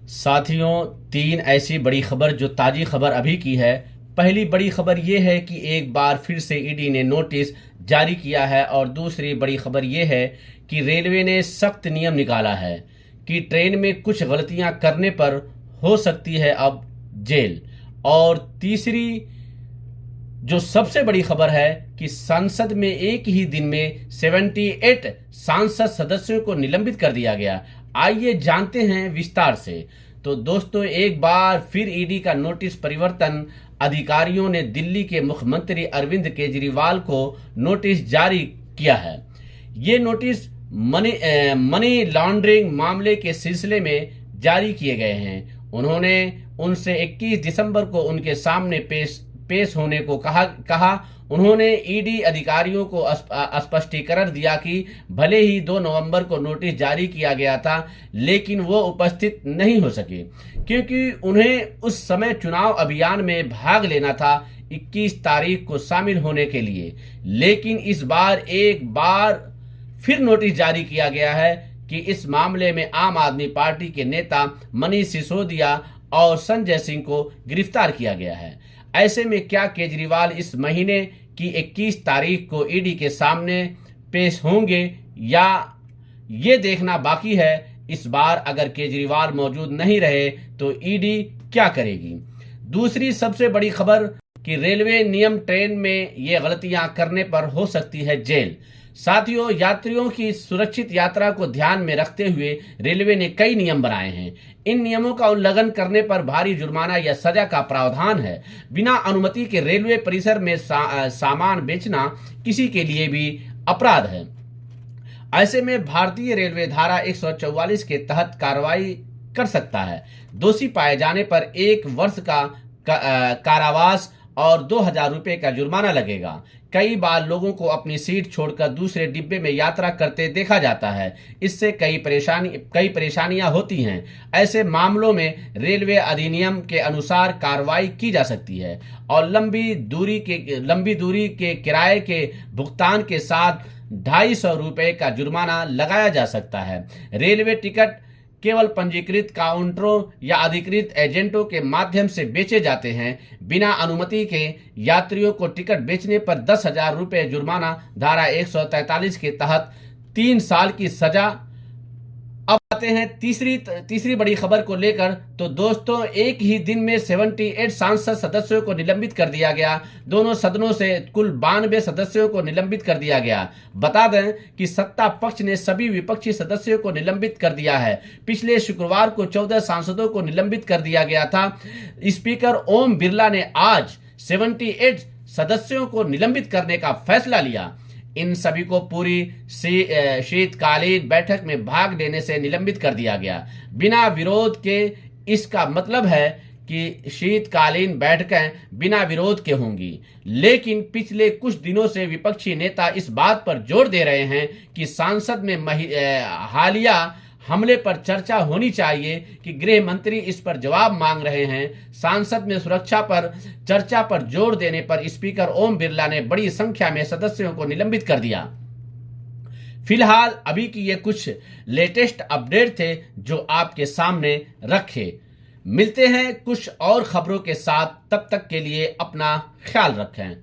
साथियों, तीन ऐसी बड़ी खबर जो ताजी खबर अभी की है। पहली बड़ी खबर यह है कि एक बार फिर से ईडी ने नोटिस जारी किया है और दूसरी बड़ी खबर यह है कि रेलवे ने सख्त नियम निकाला है कि ट्रेन में कुछ गलतियां करने पर हो सकती है अब जेल। और तीसरी जो सबसे बड़ी खबर है कि संसद में एक ही दिन में 78 सांसद सदस्यों को निलंबित कर दिया गया। आइए जानते हैं विस्तार से। तो दोस्तों, एक बार फिर ईडी का नोटिस परिवर्तन। अधिकारियों ने दिल्ली के मुख्यमंत्री अरविंद केजरीवाल को नोटिस जारी किया है। ये नोटिस मनी लॉन्ड्रिंग मामले के सिलसिले में जारी किए गए हैं। उन्होंने उनसे 21 दिसंबर को उनके सामने पेश होने को कहा। उन्होंने ईडी अधिकारियों को स्पष्टीकरण दिया कि भले ही 2 नवंबर को नोटिस जारी किया गया था, लेकिन वो उपस्थित नहीं हो सके क्योंकि उन्हें उस समय चुनाव अभियान में भाग लेना था 21 तारीख को शामिल होने के लिए। लेकिन इस बार एक बार फिर नोटिस जारी किया गया है कि इस मामले में आम आदमी पार्टी के नेता मनीष सिसोदिया और संजय सिंह को गिरफ्तार किया गया है। ऐसे में क्या केजरीवाल इस महीने की 21 तारीख को ईडी के सामने पेश होंगे या ये देखना बाकी है। इस बार अगर केजरीवाल मौजूद नहीं रहे तो ईडी क्या करेगी। दूसरी सबसे बड़ी खबर कि रेलवे नियम, ट्रेन में ये गलतियां करने पर हो सकती है जेल। साथियों, यात्रियों की सुरक्षित यात्रा को ध्यान में रखते हुए रेलवे ने कई नियम बनाए हैं। इन नियमों का उल्लंघन करने पर भारी जुर्माना या सजा का प्रावधान है। बिना अनुमति के रेलवे परिसर में सामान बेचना किसी के लिए भी अपराध है। ऐसे में भारतीय रेलवे धारा 144 के तहत कार्रवाई कर सकता है। दोषी पाए जाने पर 1 वर्ष का कारावास और 2000 रुपए का जुर्माना लगेगा। कई बार लोगों को अपनी सीट छोड़कर दूसरे डिब्बे में यात्रा करते देखा जाता है। इससे कई परेशानियां होती हैं। ऐसे मामलों में रेलवे अधिनियम के अनुसार कार्रवाई की जा सकती है और लंबी दूरी के किराए के भुगतान के साथ 250 रुपए का जुर्माना लगाया जा सकता है। रेलवे टिकट केवल पंजीकृत काउंटरों या अधिकृत एजेंटों के माध्यम से बेचे जाते हैं। बिना अनुमति के यात्रियों को टिकट बेचने पर 10,000 रुपए जुर्माना, धारा 143 के तहत 3 साल की सजा। अब आते हैं तीसरी बड़ी खबर को लेकर। तो दोस्तों, एक ही दिन में 78 सांसद सदस्यों को निलंबित कर दिया गया। दोनों सदनों से कुल 92 सदस्यों को निलंबित कर दिया गया। बता दें कि सत्ता पक्ष ने सभी विपक्षी सदस्यों को निलंबित कर दिया है। पिछले शुक्रवार को 14 सांसदों को निलंबित कर दिया गया था। स्पीकर ओम बिरला ने आज 78 सदस्यों को निलंबित करने का फैसला लिया। इन सभी को पूरी शीतकालीन बैठक में भाग लेने से निलंबित कर दिया गया बिना विरोध के। इसका मतलब है कि शीतकालीन बैठकें बिना विरोध के होंगी। लेकिन पिछले कुछ दिनों से विपक्षी नेता इस बात पर जोर दे रहे हैं कि संसद में हालिया हमले पर चर्चा होनी चाहिए कि गृह मंत्री इस पर जवाब मांग रहे हैं। संसद में सुरक्षा पर चर्चा पर जोर देने पर स्पीकर ओम बिरला ने बड़ी संख्या में सदस्यों को निलंबित कर दिया। फिलहाल अभी की ये कुछ लेटेस्ट अपडेट थे जो आपके सामने रखे। मिलते हैं कुछ और खबरों के साथ, तब तक के लिए अपना ख्याल रखें।